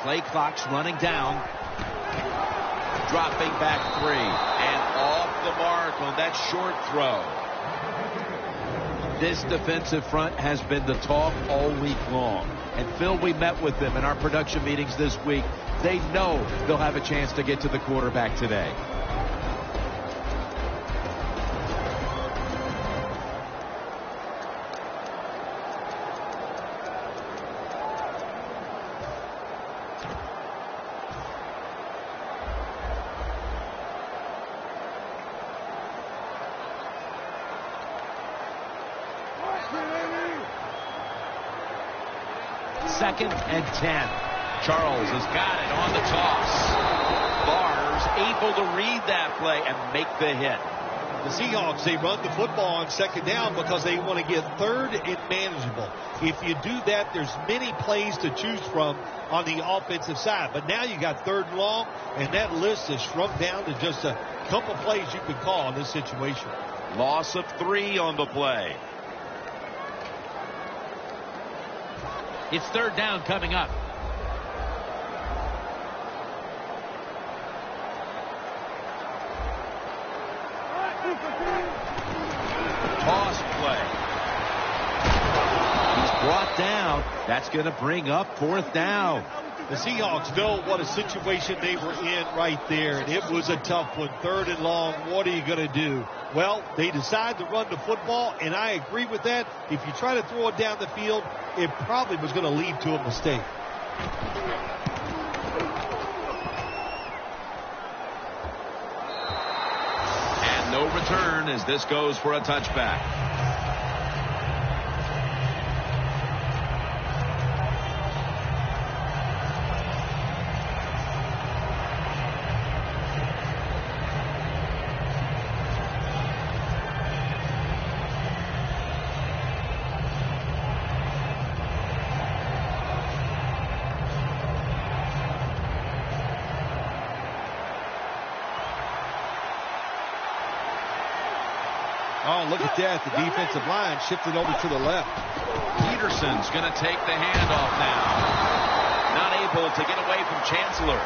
Play clock's running down. Dropping back 3. And off the mark on that short throw. This defensive front has been the talk all week long. And Phil, we met with them in our production meetings this week. They know they'll have a chance to get to the quarterback today. Second and 10. Charles has got it on the toss. Barnes able to read that play and make the hit. The Seahawks, they run the football on second down because they want to get third and manageable. If you do that, there's many plays to choose from on the offensive side. But now you got third and long, and that list is shrunk down to just a couple plays you can call in this situation. Loss of 3 on the play. It's third down coming up. Toss play. He's brought down. That's going to bring up fourth down. The Seahawks know what a situation they were in right there. And it was a tough one. Third and long. What are you going to do? Well, they decide to run the football, and I agree with that. If you try to throw it down the field, it probably was going to lead to a mistake. And no return as this goes for a touchback. Oh, look at that. The defensive line shifted over to the left. Peterson's going to take the handoff now. Not able to get away from Chancellor.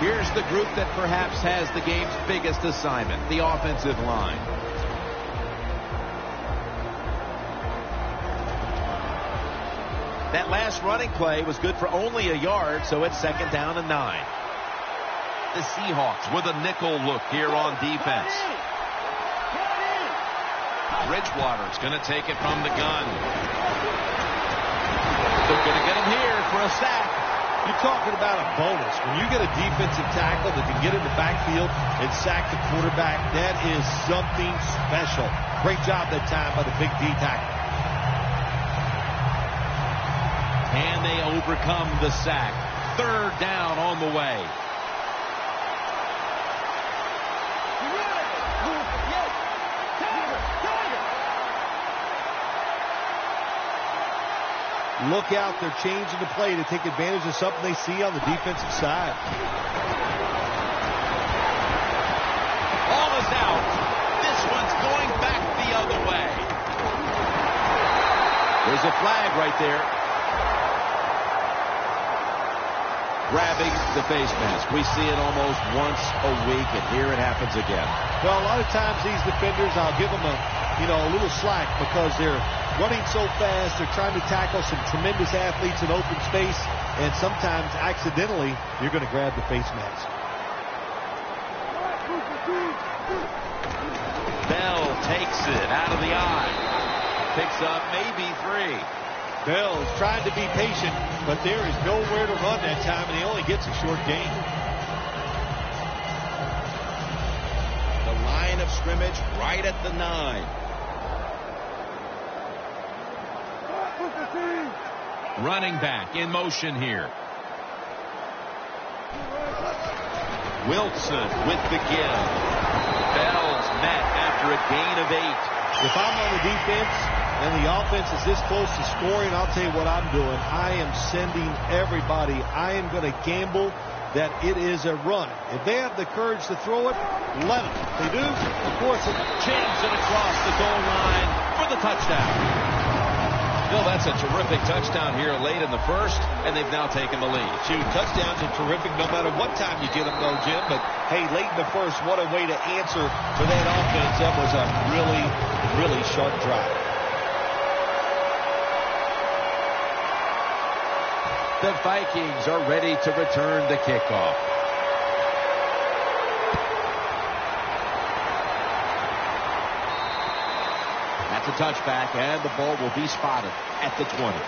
Here's the group that perhaps has the game's biggest assignment, the offensive line. That last running play was good for only a yard, so it's second down and 9. The Seahawks with a nickel look here on defense. Bridgewater's going to take it from the gun. They're going to get him here for a sack. You're talking about a bonus. When you get a defensive tackle that can get in the backfield and sack the quarterback, that is something special. Great job that time by the big D tackle. And they overcome the sack. Third down on the way. Look out, they're changing the play to take advantage of something they see on the defensive side. Ball is out. This one's going back the other way. There's a flag right there. Grabbing the face mask. We see it almost once a week, and here it happens again. Well, a lot of times these defenders, I'll give them a little slack because they're running so fast. They're trying to tackle some tremendous athletes in open space, and sometimes accidentally you're going to grab the face mask. Bell takes it out of the eye. Picks up maybe 3. Bell is trying to be patient, but there is nowhere to run that time, and he only gets a short gain. The line of scrimmage right at the 9. Running back in motion here. Wilson with the give. Bell's met after a gain of 8. If I'm on the defense and the offense is this close to scoring, I'll tell you what I'm doing. I am sending everybody. I am going to gamble that it is a run. If they have the courage to throw it, let them. If they do, of course, James it across the goal line for the touchdown. Bill, that's a terrific touchdown here late in the first, and they've now taken the lead. Two touchdowns are terrific no matter what time you get them, though, Jim. But, hey, late in the first, what a way to answer for that offense. That was a really, really sharp drive. The Vikings are ready to return the kickoff. That's a touchback, and the ball will be spotted at the 20.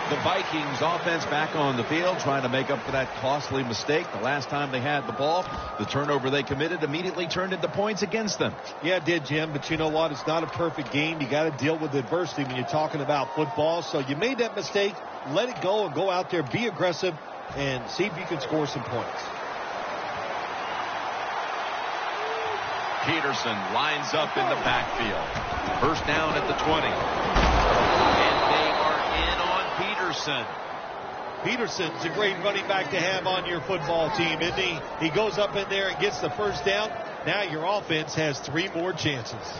The Vikings offense back on the field trying to make up for that costly mistake. The last time they had the ball, the turnover they committed immediately turned into points against them. Yeah, it did, Jim, but you know what? It's not a perfect game. You got to deal with adversity when you're talking about football. So you made that mistake. Let it go and go out there, be aggressive, and see if you can score some points. Peterson lines up in the backfield. First down at the 20. And they are in on Peterson. Peterson's a great running back to have on your football team, isn't he? He goes up in there and gets the first down. Now your offense has 3 more chances.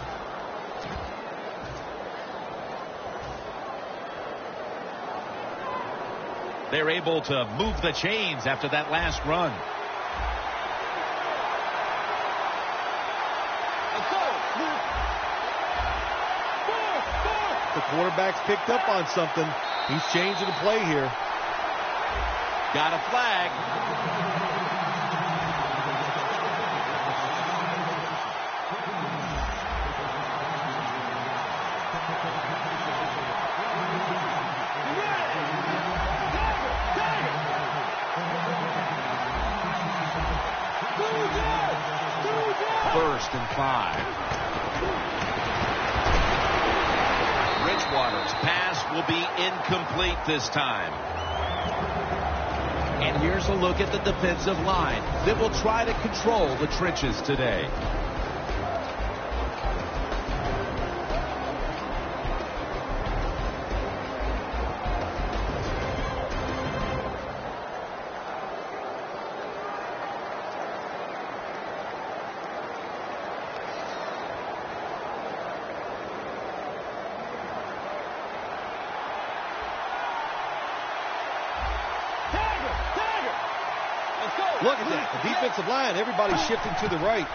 They're able to move the chains after that last run. The quarterback's picked up on something. He's changing the play here. Got a flag. First and 5. Bridgewater's pass will be incomplete this time. And here's a look at the defensive line that will try to control the trenches today. Look at that. The defensive line, everybody's shifting to the right.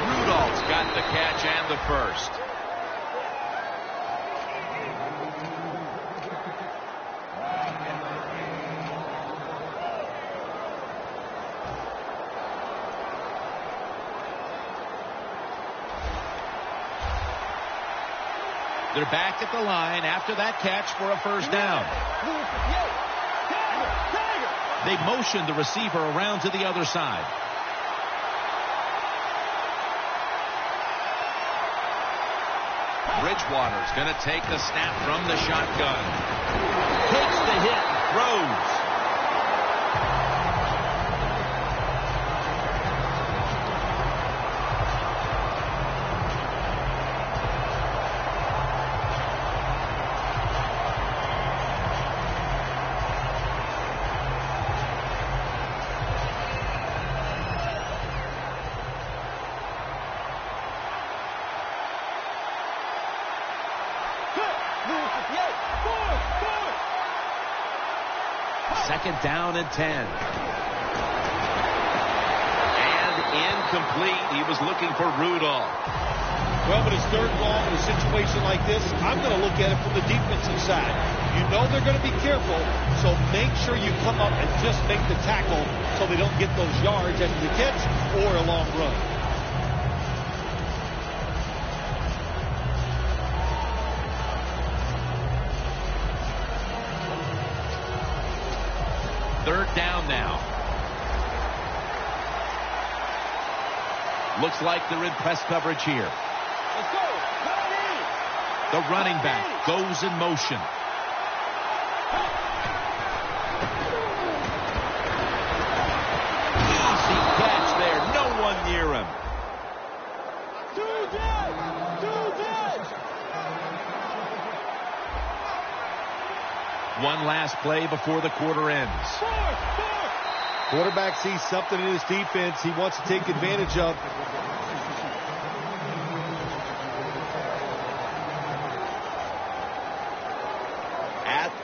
Rudolph's got the catch and the first. They're back at the line after that catch for a first down. They motion the receiver around to the other side. Bridgewater's going to take the snap from the shotgun. Takes the hit, throws. Second down and 10. And incomplete. He was looking for Rudolph. Well, but it's third and long in a situation like this. I'm going to look at it from the defensive side. You know they're going to be careful, so make sure you come up and just make the tackle so they don't get those yards after the catch or a long run. Third down now. Looks like they're in press coverage here. Let's go. The running back goes in motion. Easy catch there. No one near him. Two dead. One last play before the quarter ends. Quarterback sees something in his defense he wants to take advantage of.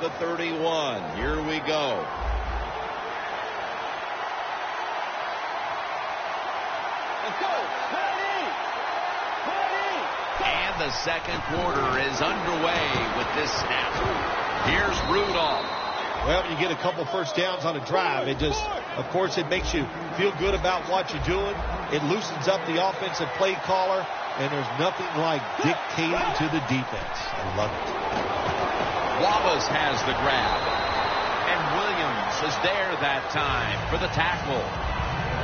the 31. Here we go. Let's go. And the second quarter is underway with this snap. Here's Rudolph. Well, when you get a couple first downs on a drive, it just, of course, it makes you feel good about what you're doing. It loosens up the offensive play caller, and there's nothing like dictating to the defense. I love it. Wallace has the grab, and Williams is there that time for the tackle.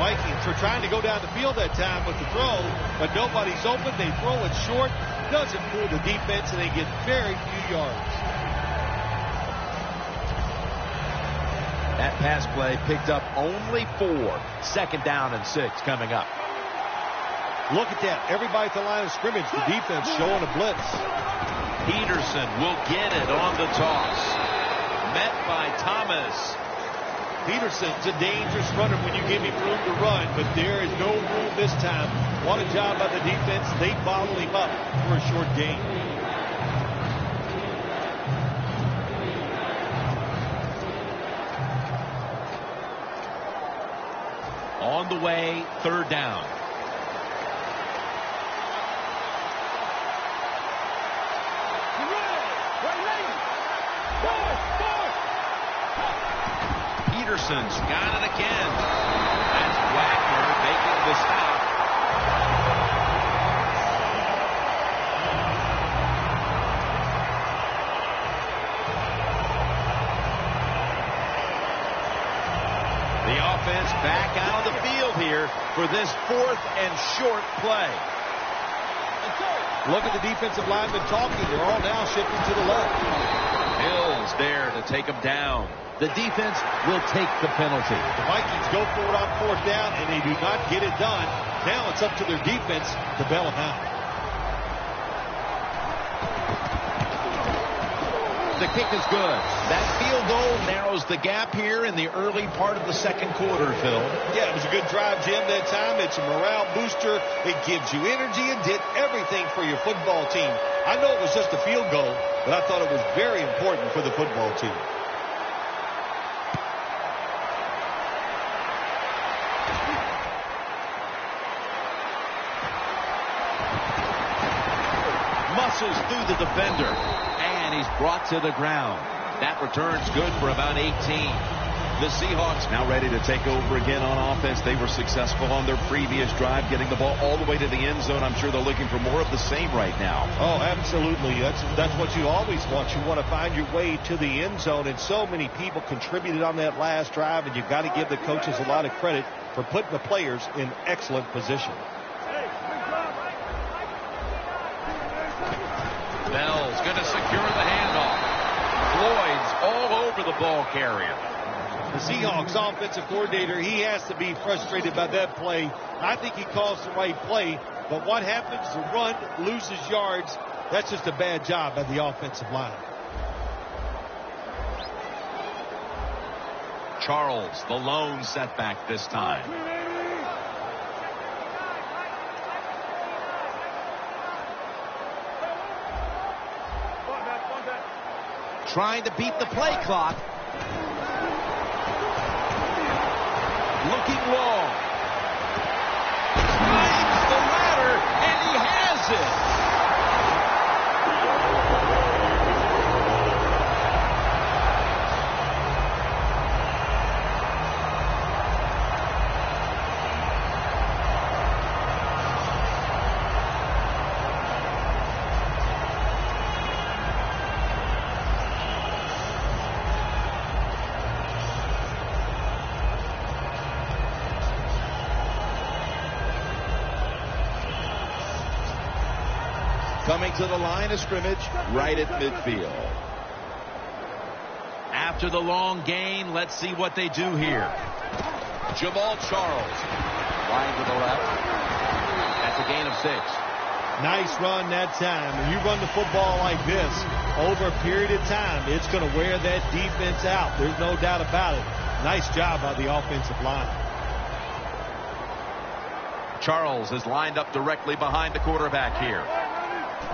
Vikings are trying to go down the field that time with the throw, but nobody's open. They throw it short, doesn't fool the defense, and they get very few yards. That pass play picked up only 4. Second down and 6 coming up. Look at that. Everybody at the line of scrimmage, the defense showing a blitz. Peterson will get it on the toss. Met by Thomas. Peterson's a dangerous runner when you give him room to run, but there is no room this time. What a job by the defense. They bottled him up for a short gain. On the way, third down. Peterson's got it again. That's Wagner making the stop. The offense back out of the field here for this 4th and short play. Look at the defensive linemen talking. They're all now shifting to the left. Hill's there to take them down. The defense will take the penalty. The Vikings go for it on 4th down, and they do not get it done. Now it's up to their defense to bail them out. The kick is good. That field goal narrows the gap here in the early part of the second quarter, Phil. Yeah, it was a good drive, Jim, that time. It's a morale booster. It gives you energy and did everything for your football team. I know it was just a field goal, but I thought it was very important for the football team. Muscles through the defender, and he's brought to the ground. That return's good for about 18. The Seahawks now ready to take over again on offense. They were successful on their previous drive, getting the ball all the way to the end zone. I'm sure they're looking for more of the same right now. Oh, absolutely. That's what you always want. You want to find your way to the end zone, and so many people contributed on that last drive, and you've got to give the coaches a lot of credit for putting the players in excellent position. Bell's going to secure the handoff. Floyd's all over the ball carrier. The Seahawks offensive coordinator, he has to be frustrated by that play. I think he calls the right play, but what happens? The run loses yards. That's just a bad job by the offensive line. Charles, the lone setback this time. Trying to beat the play clock. Looking long. Climbs the ladder, and he has it. Coming to the line of scrimmage right at midfield. After the long gain, let's see what they do here. Jamal Charles. Wide to the left. That's a gain of 6. Nice run that time. When you run the football like this over a period of time, it's going to wear that defense out. There's no doubt about it. Nice job by the offensive line. Charles is lined up directly behind the quarterback here.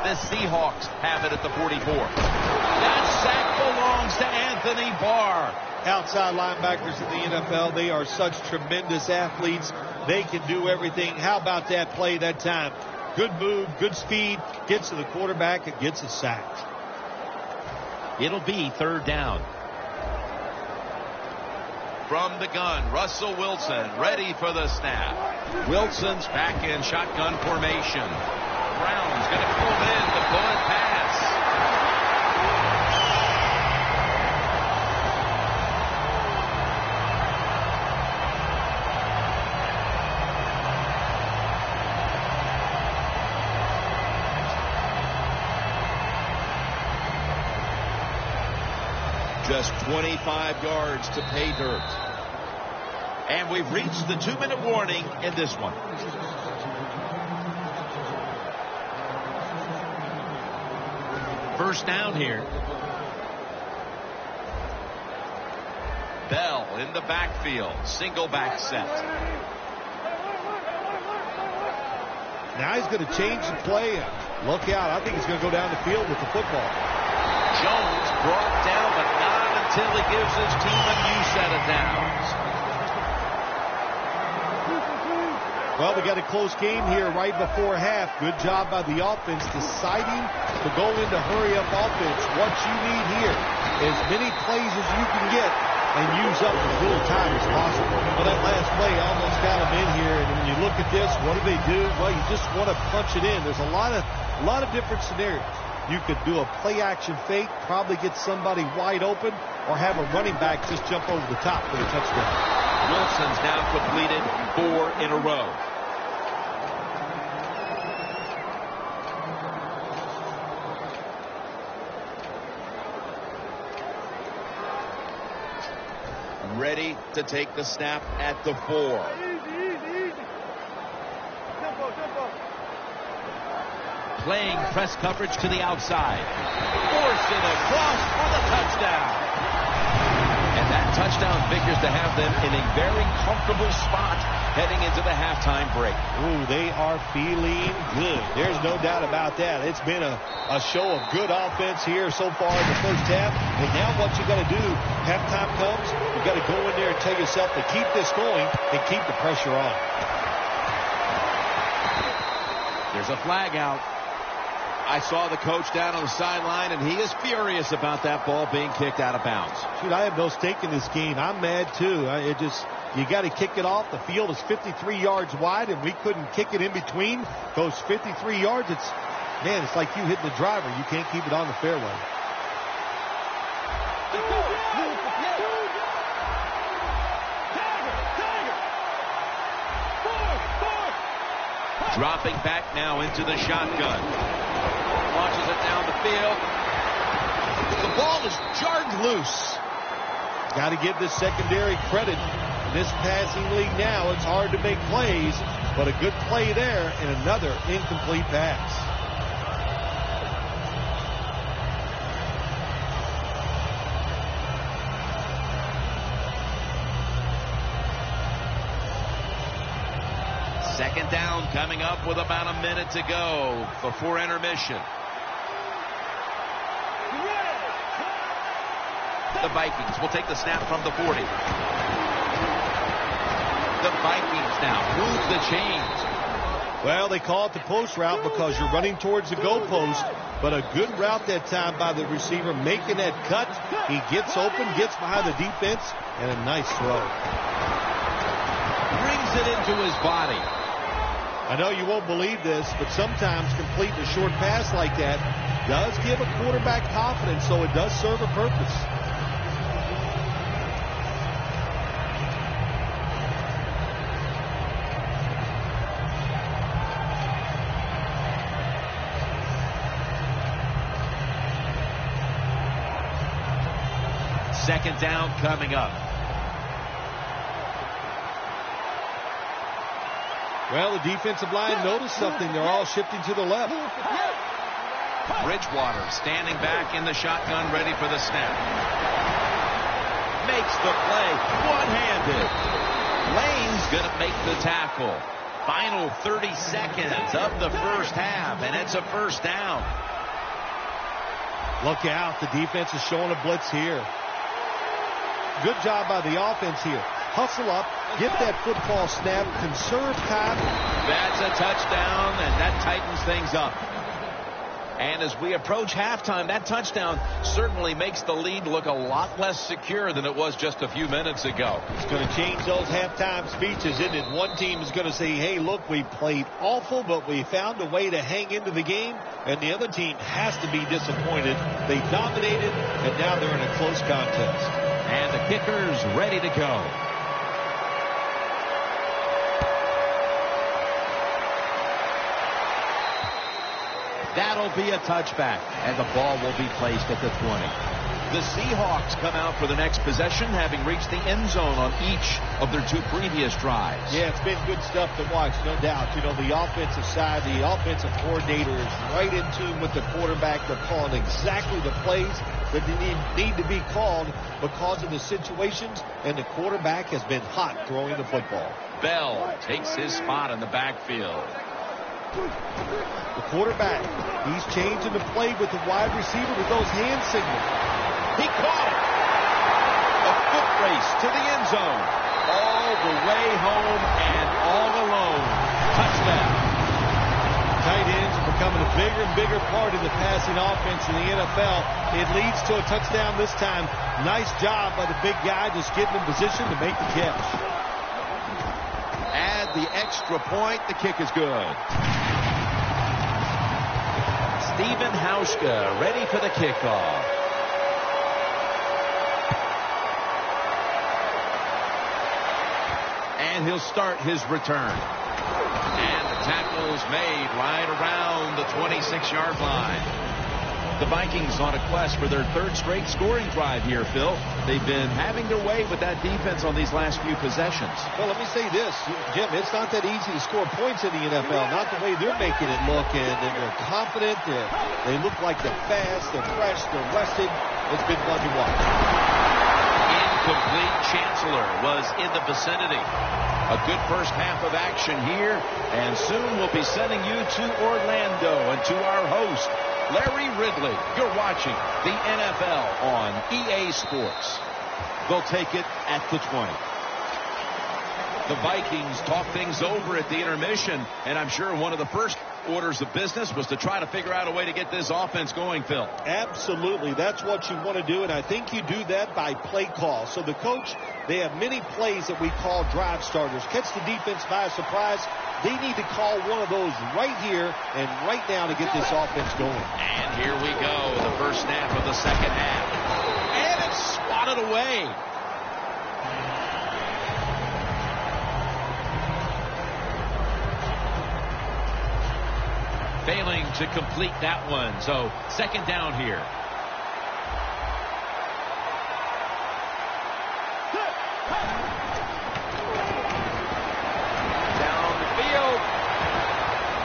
The Seahawks have it at the 44. That sack belongs to Anthony Barr. Outside linebackers in the NFL, they are such tremendous athletes. They can do everything. How about that play that time? Good move, good speed, gets to the quarterback and gets a sack. It'll be third down. From the gun, Russell Wilson ready for the snap. Wilson's back in shotgun formation. Brown's going to pull in the bullet pass. Just 25 yards to pay dirt. And we've reached the 2-minute warning in this one. First down here. Bell in the backfield. Single back set. Now he's going to change the play. Look out. I think he's going to go down the field with the football. Jones brought down, but not until he gives his team a new set of downs. Well, we got a close game here right before half. Good job by the offense deciding to go into hurry-up offense. What you need here, as many plays as you can get and use up as little time as possible. Well, that last play almost got him in here, and when you look at this, what do? Well, you just want to punch it in. There's a lot of different scenarios. You could do a play-action fake, probably get somebody wide open, or have a running back just jump over the top for the touchdown. Wilson's now completed 4 in a row. Ready to take the snap at the 4. Playing press coverage to the outside. Force it across for the touchdown. And that touchdown figures to have them in a very comfortable spot heading into the halftime break. Ooh, they are feeling good. There's no doubt about that. It's been a show of good offense here so far in the first half. And now what you got to do, halftime comes, you got to go in there and tell yourself to keep this going and keep the pressure on. There's a flag out. I saw the coach down on the sideline, and he is furious about that ball being kicked out of bounds. Shoot, I have no stake in this game. I'm mad, too. You got to kick it off. The field is 53 yards wide, and we couldn't kick it in between those 53 yards. It's like you hitting the driver. You can't keep it on the fairway. Dropping back now into the shotgun. Launches it down the field. The ball is jarred loose. Got to give this secondary credit. In this passing league now, it's hard to make plays, but a good play there and another incomplete pass. Second down coming up with about a minute to go before intermission. The Vikings will take the snap from the 40. The Vikings now move the chains. Well, they call it the post route because you're running towards the goalpost, but a good route that time by the receiver making that cut. He gets open, gets behind the defense, and a nice throw. Brings it into his body. I know you won't believe this, but sometimes completing a short pass like that does give a quarterback confidence, so it does serve a purpose. Second down coming up. Well, the defensive line noticed something. They're all shifting to the left. Bridgewater standing back in the shotgun, ready for the snap. Makes the play one-handed. Lane's going to make the tackle. Final 30 seconds of the first half, and it's a first down. Look out. The defense is showing a blitz here. Good job by the offense here. Hustle up, get that football snap, conserve time. That's a touchdown, and that tightens things up. And as we approach halftime, that touchdown certainly makes the lead look a lot less secure than it was just a few minutes ago. It's going to change those halftime speeches, isn't it? One team is going to say, hey, look, we played awful, but we found a way to hang into the game. And the other team has to be disappointed. They dominated, and now they're in a close contest. And the kicker's ready to go. That'll be a touchback, and the ball will be placed at the 20. The Seahawks come out for the next possession, having reached the end zone on each of their 2 previous drives. Yeah, it's been good stuff to watch, no doubt. You know, the offensive side, the offensive coordinator is right in tune with the quarterback. They're calling exactly the plays that need to be called because of the situations, and the quarterback has been hot throwing the football. Bell takes his spot in the backfield. The quarterback, he's changing the play with the wide receiver with those hand signals. He caught it. A foot race to the end zone. All the way home and all alone. Touchdown. Tight ends are becoming a bigger and bigger part of the passing offense in the NFL. It leads to a touchdown this time. Nice job by the big guy just getting in position to make the catch. Add the extra point. The kick is good. Steven Hauschka ready for the kickoff. And he'll start his return. And the tackle's made right around the 26-yard line. The Vikings on a quest for their 3rd straight scoring drive here, Phil. They've been having their way with that defense on these last few possessions. Well, let me say this, Jim, it's not that easy to score points in the NFL, not the way they're making it look, and they're confident, they look like they're fast, they're fresh, they're rested. It's been fun to watch. Incomplete. Chancellor was in the vicinity. A good first half of action here, and soon we'll be sending you to Orlando and to our host, Larry Ridley. You're watching the NFL on EA Sports. They'll take it at the 20. The Vikings talk things over at the intermission, and I'm sure one of the first orders of business was to try to figure out a way to get this offense going, Phil. Absolutely. That's what you want to do, and I think you do that by play call. So the coach, they have many plays that we call drive starters. Catch the defense by surprise. They need to call one of those right here and right now to get this offense going. And here we go, the first snap of the second half. And it's swatted away. Failing to complete that one. So second down here.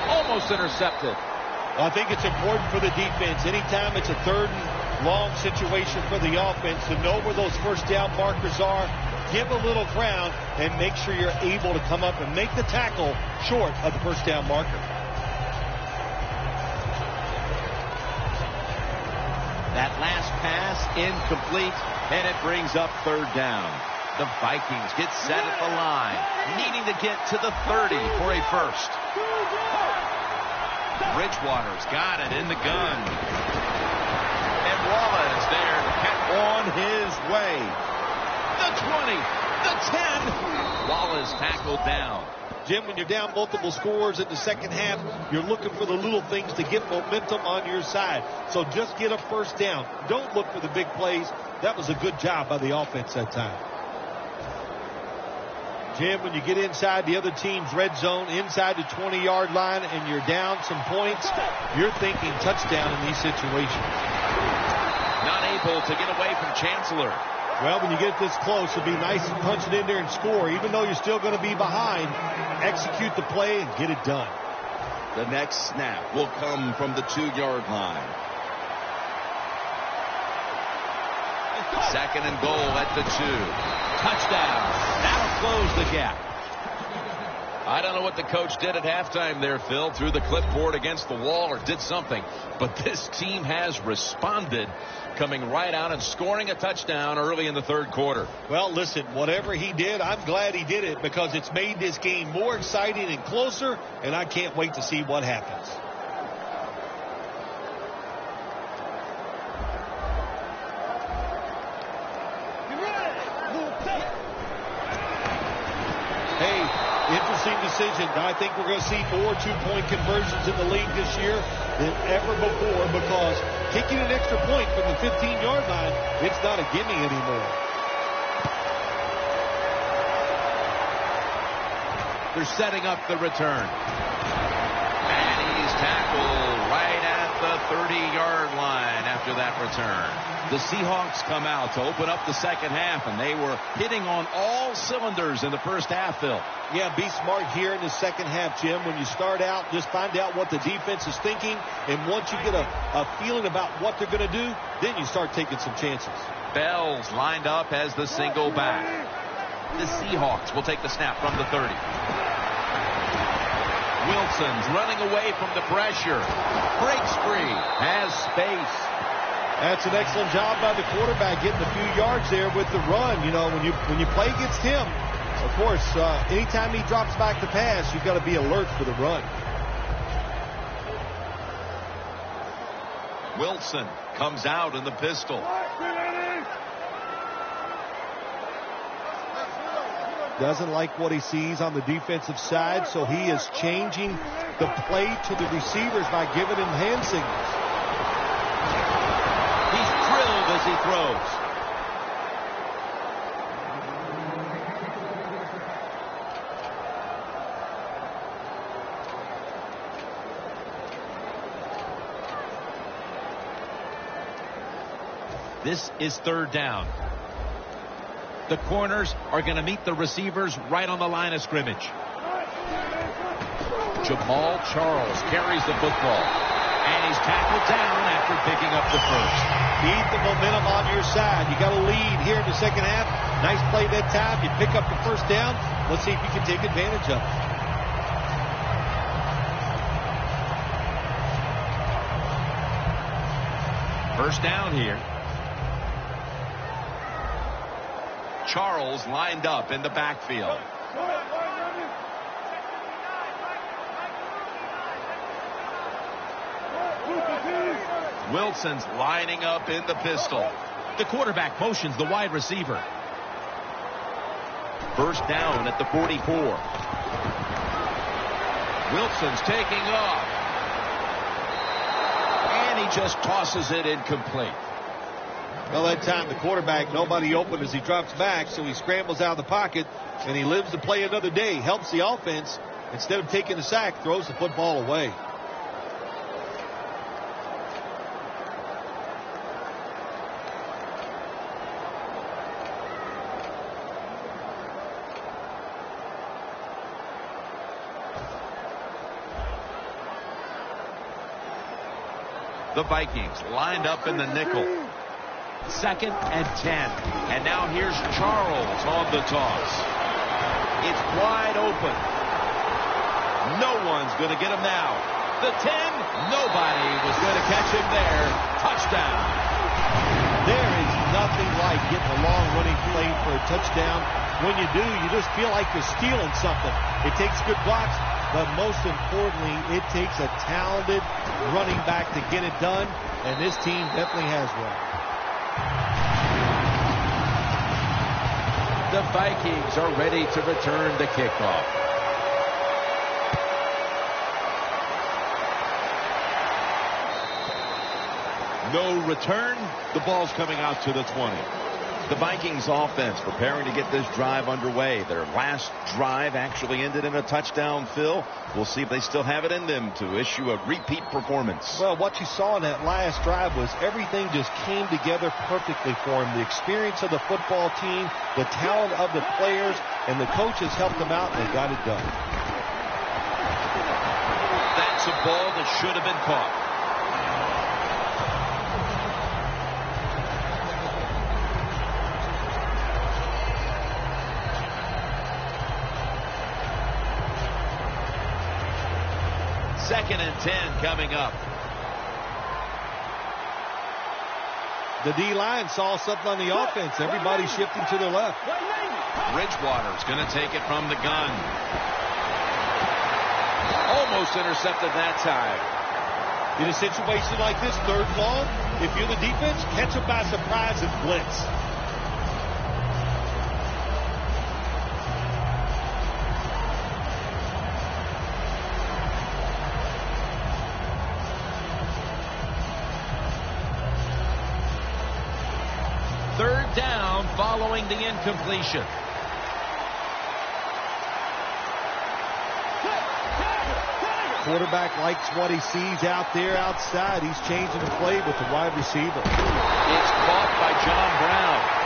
Almost intercepted. I think it's important for the defense. Anytime it's a 3rd and long situation for the offense to know where those first down markers are, give a little ground, and make sure you're able to come up and make the tackle short of the first down marker. That last pass incomplete, and it brings up 3rd down. The Vikings get set at the line, needing to get to the 30 for a first. Bridgewater's got it in the gun. And Wallace there to get on his way. The 20, the 10. Wallace tackled down. Jim, when you're down multiple scores in the second half, you're looking for the little things to get momentum on your side. So just get a first down. Don't look for the big plays. That was a good job by the offense that time. Jim, when you get inside the other team's red zone, inside the 20-yard line, and you're down some points, you're thinking touchdown in these situations. Not able to get away from Chancellor. Well, when you get this close, it'll be nice to punch it in there and score. Even though you're still going to be behind, execute the play and get it done. The next snap will come from the 2-yard line. Second and goal at the 2. Touchdown. That'll close the gap. I don't know what the coach did at halftime there, Phil. Threw the clipboard against the wall or did something. But this team has responded, coming right out and scoring a touchdown early in the third quarter. Well, listen, whatever he did, I'm glad he did it because it's made this game more exciting and closer, and I can't wait to see what happens. Hey, interesting decision. I think we're going to see more two-point conversions in the league this year than ever before because kicking an extra point from the 15-yard line, it's not a gimme anymore. They're setting up the return. And he's tackled right at the 30-yard line after that return. The Seahawks come out to open up the second half, and they were hitting on all cylinders in the first half, Phil. Yeah, be smart here in the second half, Jim. When you start out, just find out what the defense is thinking, and once you get a feeling about what they're going to do, then you start taking some chances. Bell's lined up as the single back. The Seahawks will take the snap from the 30. Wilson's running away from the pressure. Breaks free. Has space. That's an excellent job by the quarterback getting a few yards there with the run. You know, when you play against him, of course, anytime he drops back to pass, you've got to be alert for the run. Wilson comes out in the pistol. Doesn't like what he sees on the defensive side, so he is changing the play to the receivers by giving him hand signals. He's thrilled as he throws. This is third down. The corners are going to meet the receivers right on the line of scrimmage. Jamal Charles carries the football. And he's tackled down after picking up the first. Keep the momentum on your side. You got a lead here in the second half. Nice play that time. You pick up the first down. Let's see if you can take advantage of it. First down here. Charles lined up in the backfield. Wilson's lining up in the pistol. The quarterback motions the wide receiver. First down at the 44. Wilson's taking off. And he just tosses it incomplete. Well, that time the quarterback, nobody open as he drops back, so he scrambles out of the pocket, and he lives to play another day. Helps the offense. Instead of taking the sack, throws the football away. The Vikings lined up in the nickel. Second and 10. And now here's Charles on the toss. It's wide open. No one's going to get him now. The 10. Nobody was going to catch him there. Touchdown. There is nothing like getting a long running play for a touchdown. When you do, you just feel like you're stealing something. It takes good blocks, but most importantly, it takes a talented running back to get it done, and this team definitely has one. The Vikings are ready to return the kickoff. No return. The ball's coming out to the 20. The Vikings offense preparing to get this drive underway. Their last drive actually ended in a touchdown, Phil. We'll see if they still have it in them to issue a repeat performance. Well, what you saw in that last drive was everything just came together perfectly for them. The experience of the football team, the talent of the players, and the coaches helped them out, and they got it done. That's a ball that should have been caught. 2nd and 10 coming up. The D-line saw something on the offense. Everybody shifting to their left. Bridgewater's going to take it from the gun. Almost intercepted that time. In a situation like this, 3rd and long, if you're the defense, catch them by surprise and blitz. Third down following the incompletion. Quarterback likes what he sees out there outside. He's changing the play with the wide receiver. It's caught by John Brown.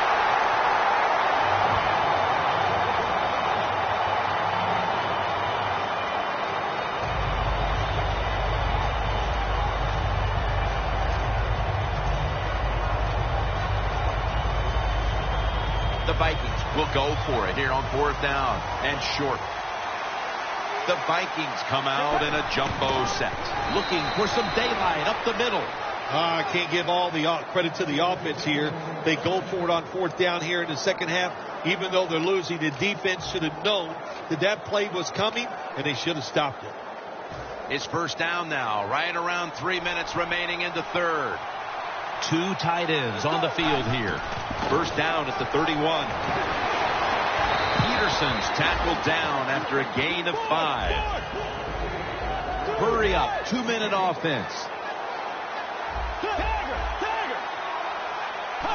The Vikings will go for it here on 4th down and short. The Vikings come out in a jumbo set, looking for some daylight up the middle. I can't give all the credit to the offense here. They go for it on 4th down here in the second half. Even though they're losing, the defense should have known that play was coming, and they should have stopped it. It's 1st down now, right around 3 minutes remaining in the 3rd. 2 tight ends on the field here. 1st down at the 31. Peterson's tackled down after a gain of 5. Hurry up, 2-minute offense.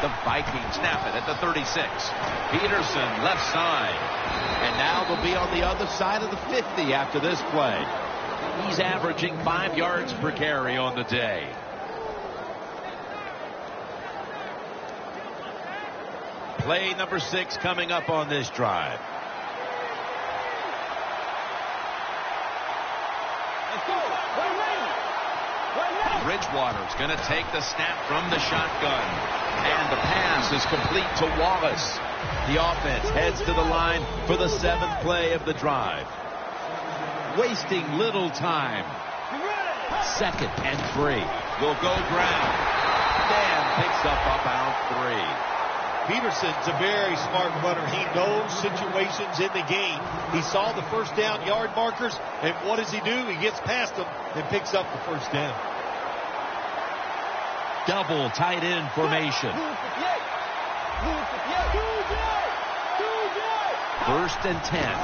The Vikings snap it at the 36. Peterson left side. And now they'll be on the other side of the 50 after this play. He's averaging 5 yards per carry on the day. Play number 6 coming up on this drive. Bridgewater's going to take the snap from the shotgun. And the pass is complete to Wallace. The offense heads to the line for the 7th play of the drive. Wasting little time. 2nd and 3. Will go ground. Dan picks up about 3. Peterson's a very smart runner. He knows situations in the game. He saw the 1st down yard markers, and what does he do? He gets past them and picks up the 1st down. Double tight end formation. 1st and 10.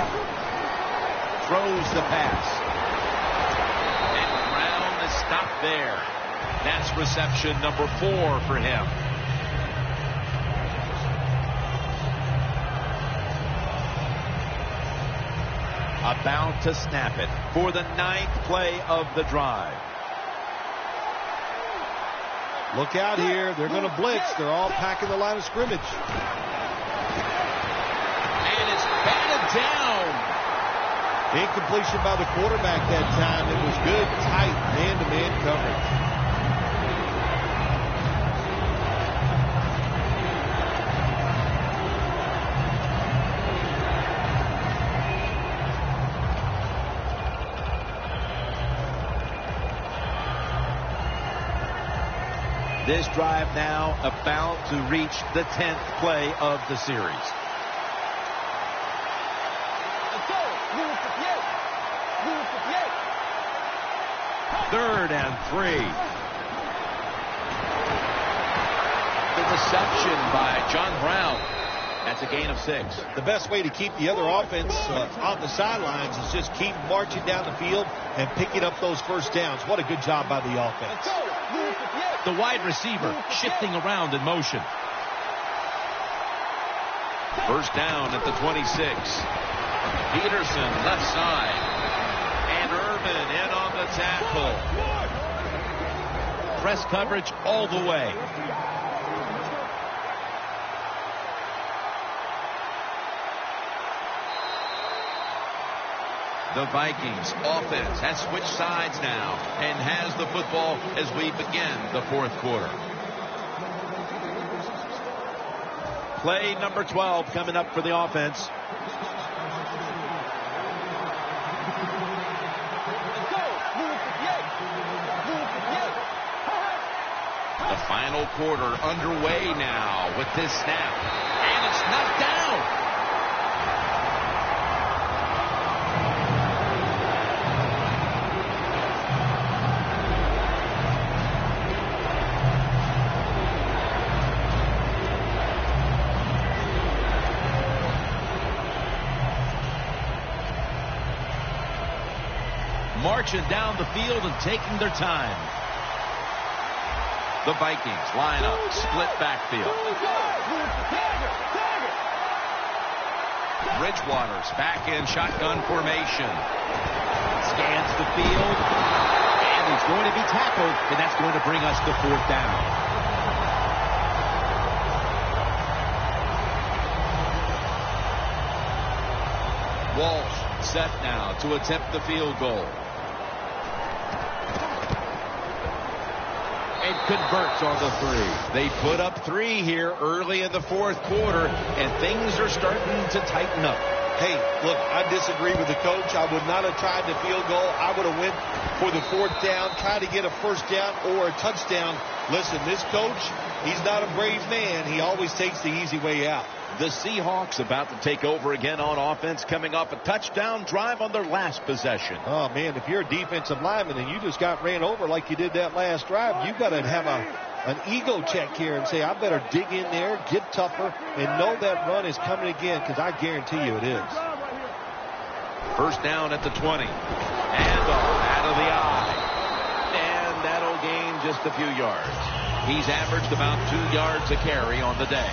Throws the pass. And Brown is stopped there. That's reception number 4 for him. About to snap it for the 9th play of the drive. Look out here. They're going to blitz. They're all packing the line of scrimmage. And it's batted down. Incompletion by the quarterback that time. It was good, tight, man-to-man coverage. This drive now about to reach the 10th play of the series. 3rd and 3. The reception by John Brown. That's a gain of 6. The best way to keep the other offense on the sidelines is just keep marching down the field and picking up those 1st downs. What a good job by the offense. The wide receiver shifting around in motion. 1st down at the 26. Peterson left side. And Irvin in on the tackle. Press coverage all the way. The Vikings offense has switched sides now and has the football as we begin the 4th quarter. Play number 12 coming up for the offense. Final quarter underway now with this snap. And it's knocked down. Marching down the field and taking their time. The Vikings line up, split backfield. Bridgewater's back in shotgun formation. Scans the field, and he's going to be tackled, and that's going to bring us to 4th down. Walsh set now to attempt the field goal. And converts on the 3. They put up 3 here early in the 4th quarter, and things are starting to tighten up. Hey, look, I disagree with the coach. I would not have tried the field goal. I would have went for the 4th down, try to get a 1st down or a touchdown. Listen, this coach, he's not a brave man. He always takes the easy way out. The Seahawks about to take over again on offense, coming off a touchdown drive on their last possession. Oh, man, if you're a defensive lineman and you just got ran over like you did that last drive, you've got to have an ego check here and say, I better dig in there, get tougher, and know that run is coming again, because I guarantee you it is. 1st down at the 20. And out of the eye. And that'll gain just a few yards. He's averaged about 2 yards a carry on the day.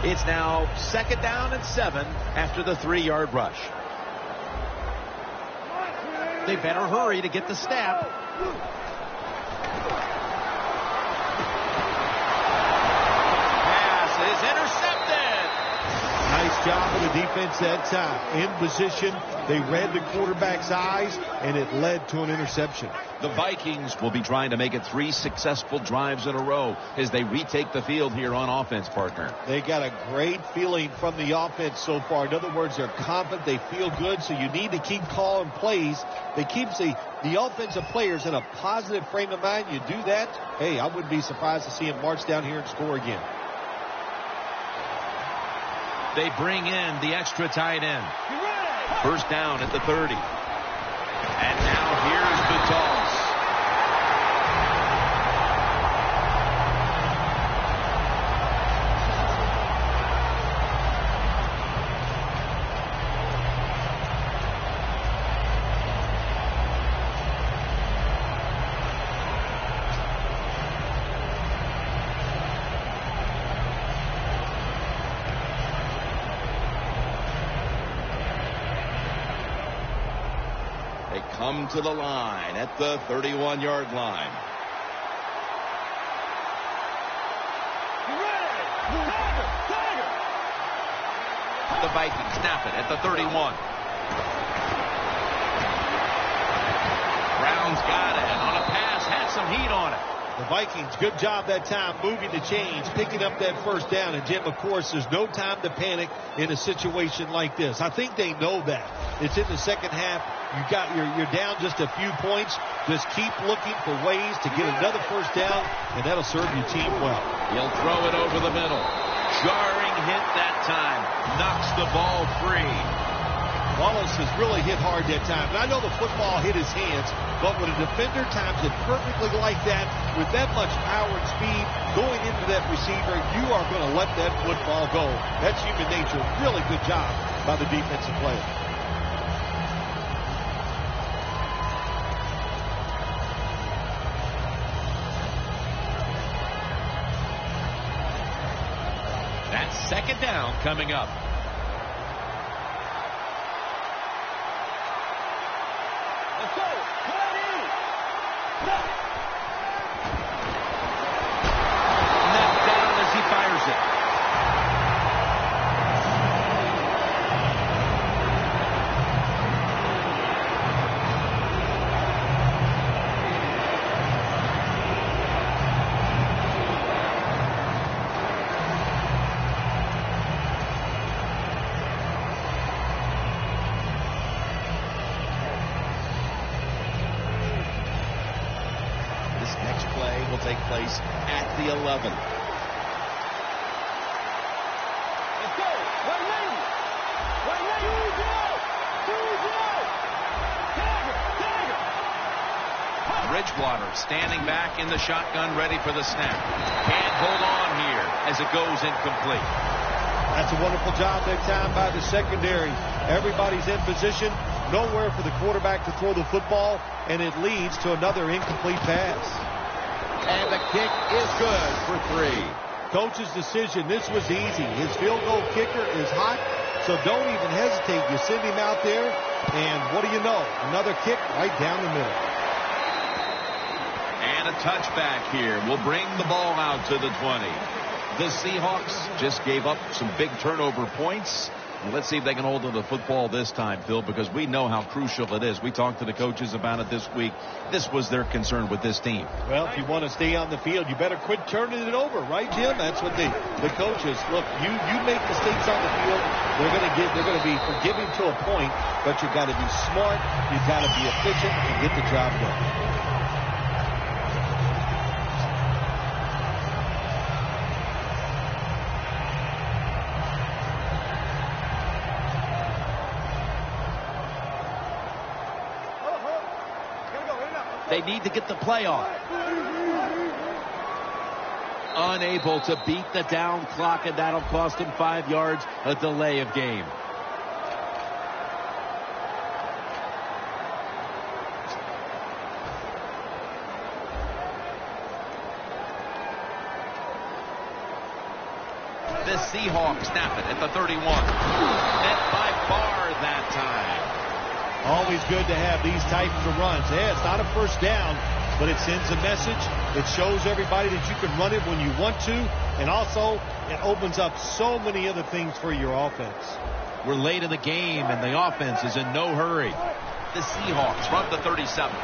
It's now 2nd down and 7 after the 3-yard rush. They better hurry to get the snap. Pass is intercepted. Nice job of the defense that time. In position, they read the quarterback's eyes, and it led to an interception. The Vikings will be trying to make it 3 successful drives in a row as they retake the field here on offense, partner. They got a great feeling from the offense so far. In other words, they're confident, they feel good, so you need to keep calling plays. They keep the offensive players in a positive frame of mind. You do that, hey, I wouldn't be surprised to see them march down here and score again. They bring in the extra tight end. 1st down at the 30. And now here's the toss. Come to the line at the 31-yard line. The Vikings snap it at the 31. Brown's got it on a pass, had some heat on it. The Vikings, good job that time moving the chains, picking up that 1st down. And, Jim, of course, there's no time to panic in a situation like this. I think they know that. It's in the 2nd half. You're down just a few points. Just keep looking for ways to get another 1st down, and that'll serve your team well. He'll throw it over the middle. Jarring hit that time. Knocks the ball free. Wallace has really hit hard that time. And I know the football hit his hands, but when a defender times it perfectly like that, with that much power and speed going into that receiver, you are going to let that football go. That's human nature. Really good job by the defensive player. That's 2nd down coming up. Knocked down as he fires it. will take place at the 11. Let's go. One lane. One lane. 2-0. Bridgewater standing back in the shotgun, ready for the snap. Can't hold on here as it goes incomplete. That's a wonderful job that time by the secondary. Everybody's in position. Nowhere for the quarterback to throw the football, and it leads to another incomplete pass. And the kick is good for 3. Coach's decision, this was easy. His field goal kicker is hot, so don't even hesitate. You send him out there, and what do you know? Another kick right down the middle. And a touchback here will bring the ball out to the 20. The Seahawks just gave up some big turnover points. And let's see if they can hold on to the football this time, Phil, because we know how crucial it is. We talked to the coaches about it this week. This was their concern with this team. Well, if you want to stay on the field, you better quit turning it over, right, Jim? That's what the coaches look. You make mistakes on the field, they're going to be forgiving to a point, but you've got to be smart, you've got to be efficient, and get the job done. They need to get the play off. Unable to beat the down clock, and that'll cost them 5 yards, a delay of game. The Seahawks snap it at the 31. Met by Barr that time. Always good to have these types of runs. Yeah, it's not a first down, but it sends a message. It shows everybody that you can run it when you want to, and also it opens up so many other things for your offense. We're late in the game, and the offense is in no hurry. The Seahawks from the 37.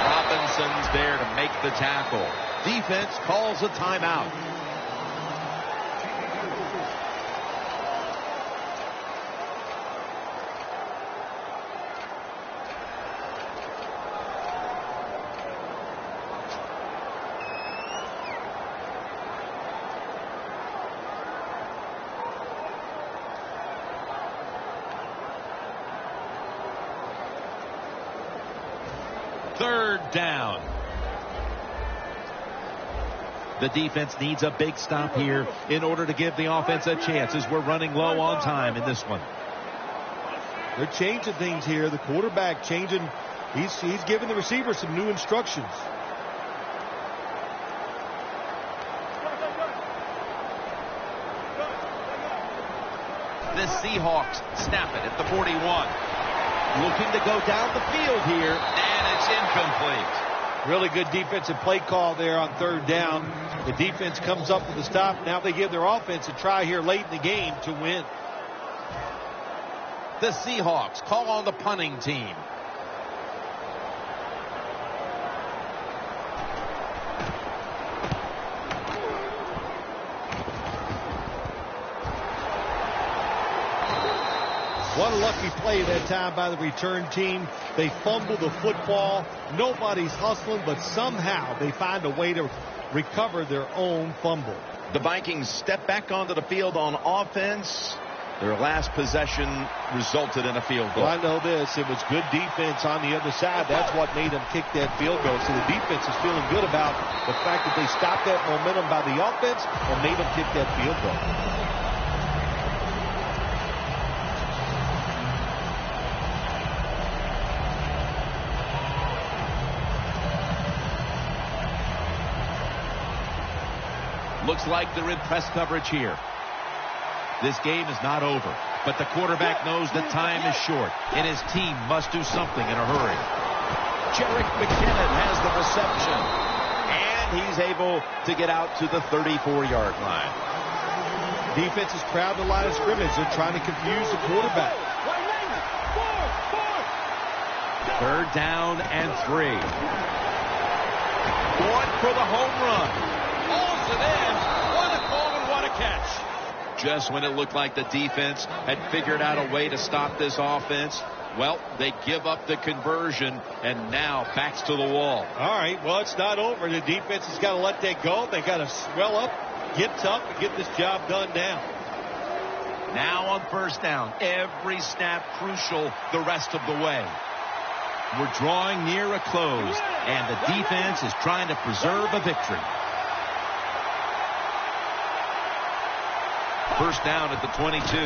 Robinson's there to make the tackle. Defense calls a timeout. Third down. The defense needs a big stop here in order to give the offense a chance, as we're running low on time in this one. They're changing things here. The quarterback changing. He's giving the receiver some new instructions. The Seahawks snap it at the 41. Looking to go down the field here, and it's incomplete. Really good defensive play call there on third down. The defense comes up with a stop. Now they give their offense a try here late in the game to win. The Seahawks call on the punting team. What a lucky play that time by the return team. They fumble the football. Nobody's hustling, but somehow they find a way to recover their own fumble. The Vikings step back onto the field on offense. Their last possession resulted in a field goal. Well, I know this. It was good defense on the other side. That's what made them kick that field goal. So the defense is feeling good about the fact that they stopped that momentum by the offense and made them kick that field goal. Looks like they're in press coverage here. This game is not over, but the quarterback knows that time is short, and his team must do something in a hurry. Jerick McKinnon has the reception, and he's able to get out to the 34-yard line. Defense is crowding the line of scrimmage. They're trying to confuse the quarterback. Third down and 3. Going for the home run. Hauls it in. What a goal and what a catch. Just when it looked like the defense had figured out a way to stop this offense, Well, they give up the conversion, and now backs to the wall. All right, well, it's not over. The defense has got to let that go. They got to swell up, get tough, and get this job done now. Now on first down, every snap crucial the rest of the way. We're drawing near a close, and the defense is trying to preserve a victory. First down at the 22.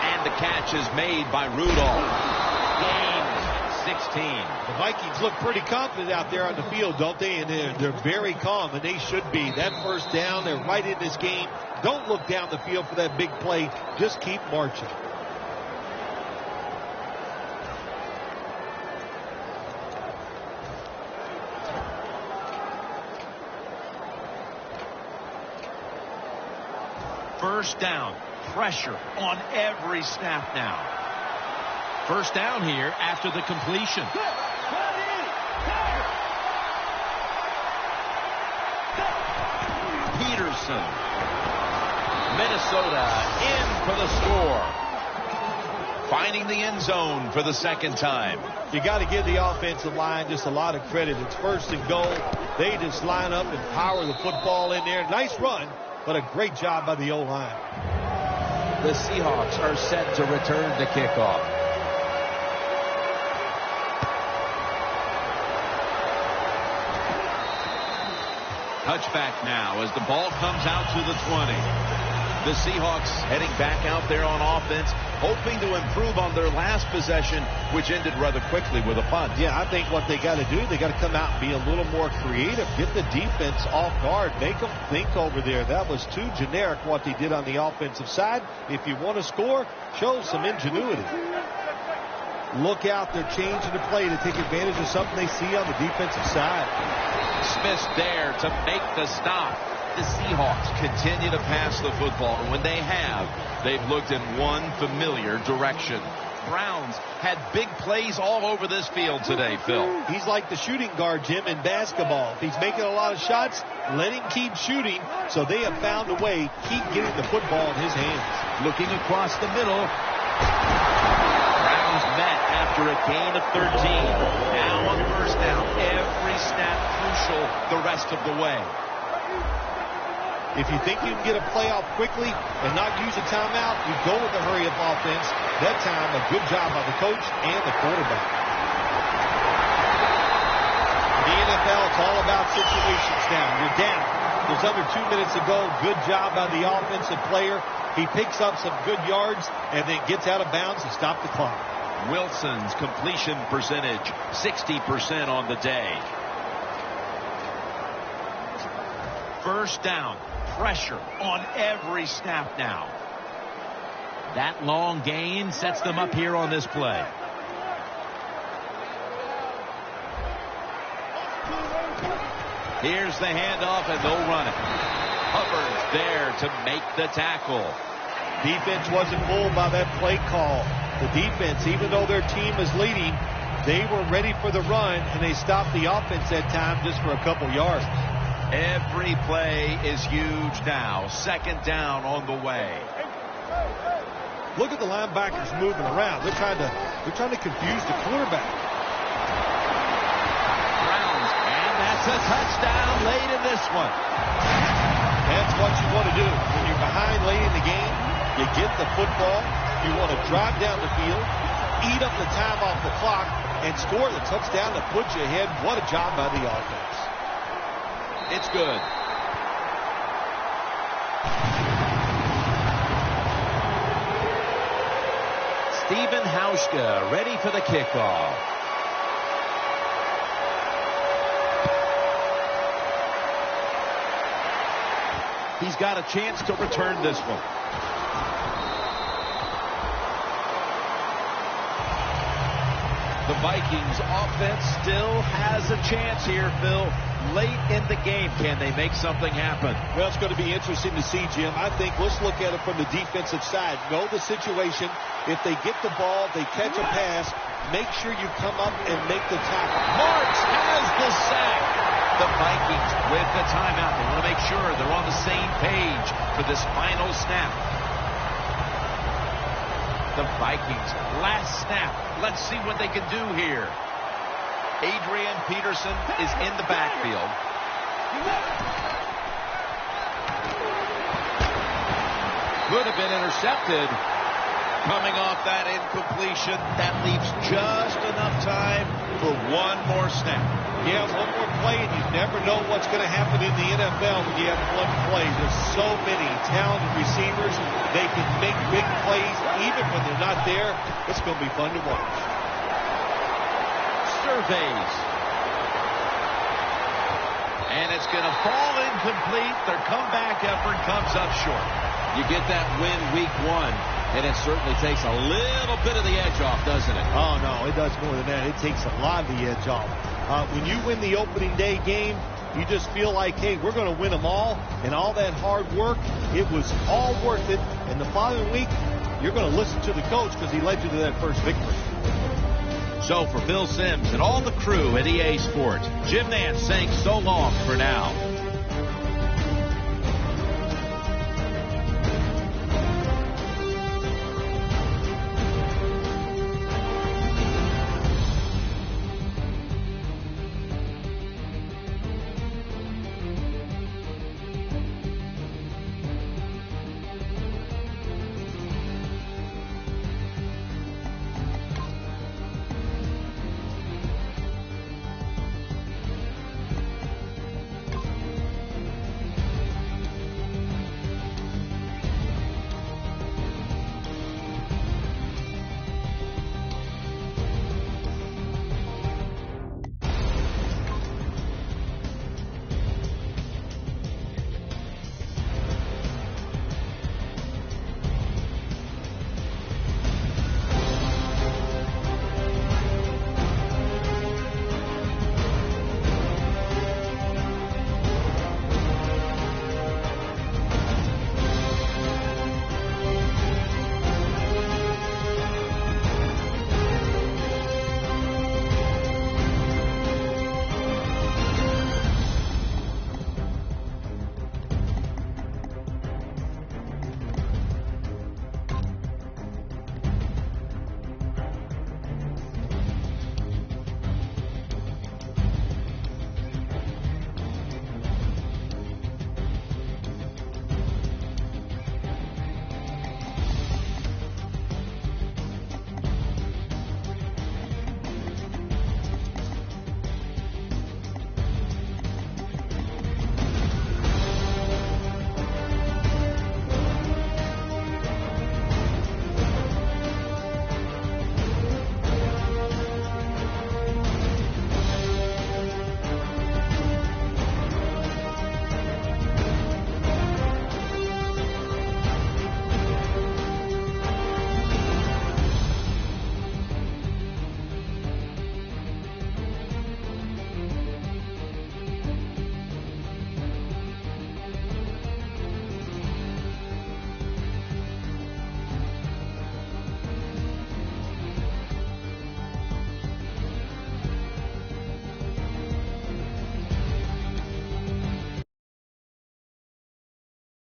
And the catch is made by Rudolph. Gains 16. The Vikings look pretty confident out there on the field, don't they? And they're very calm, and they should be. That first down, they're right in this game. Don't look down the field for that big play. Just keep marching. First down. Pressure on every snap now. First down here after the completion. Peterson. Minnesota in for the score. Finding the end zone for the second time. You got to give the offensive line just a lot of credit. It's first and goal. They just line up and power the football in there. Nice run, but a great job by the O-line. The Seahawks are set to return the kickoff. Touchback now as the ball comes out to the 20. The Seahawks heading back out there on offense, hoping to improve on their last possession, which ended rather quickly with a punt. Yeah, I think what they got to do, they got to come out and be a little more creative. Get the defense off guard. Make them think over there. That was too generic what they did on the offensive side. If you want to score, show some ingenuity. Look out. They're changing the play to take advantage of something they see on the defensive side. Smith's there to make the stop. The Seahawks continue to pass the football, and when they have, they've looked in one familiar direction. Browns had big plays all over this field today, Phil. He's like the shooting guard, Jim, in basketball. If he's making a lot of shots, let him keep shooting. So they have found a way, keep getting the football in his hands. Looking across the middle. Browns met after a gain of 13. Now on first down, every snap crucial the rest of the way. If you think you can get a play off quickly and not use a timeout, you go with the hurry-up offense. That time, a good job by the coach and the quarterback. In the NFL, it's all about situations now. You're down. There's under 2 minutes to go. Good job by the offensive player. He picks up some good yards and then gets out of bounds to stop the clock. Wilson's completion percentage, 60% on the day. First down. Pressure on every snap now. That long gain sets them up here on this play. Here's the handoff, and they'll run it. Hubbard's there to make the tackle. Defense wasn't fooled by that play call. The defense, even though their team is leading, they were ready for the run, and they stopped the offense that time just for a couple yards. Every play is huge now. Second down on the way. Look at the linebackers moving around. They're trying to confuse the quarterback. Browns, and that's a touchdown late in this one. That's what you want to do. When you're behind late in the game, you get the football. You want to drive down the field, eat up the time off the clock, and score the touchdown to put you ahead. What a job by the offense. It's good. Stephen Hauschka ready for the kickoff. He's got a chance to return this one. The Vikings offense still has a chance here, Phil. Late in the game, can they make something happen? Well, it's going to be interesting to see, Jim. I think let's look at it from the defensive side. Know the situation. If they get the ball, they catch a pass, make sure you come up and make the tackle. Marks has the sack. The Vikings with the timeout. They want to make sure they're on the same page for this final snap. the Vikings. Last snap. Let's see what they can do here. Adrian Peterson is in the backfield. Could have been intercepted. Coming off that incompletion, that leaves just enough time for one more snap. Yeah, one more play, and you never know what's going to happen in the NFL when you have one play. There's so many talented receivers. They can make big plays even when they're not there. It's going to be fun to watch. Surveys. And it's going to fall incomplete. Their comeback effort comes up short. You get that win week 1. And it certainly takes a little bit of the edge off, doesn't it? Oh, no, it does more than that. It takes a lot of the edge off. When you win the opening day game, you just feel like, hey, we're going to win them all. And all that hard work, it was all worth it. And the following week, you're going to listen to the coach because he led you to that first victory. So for Phil Simms and all the crew at EA Sports, Jim Nance saying so long for now.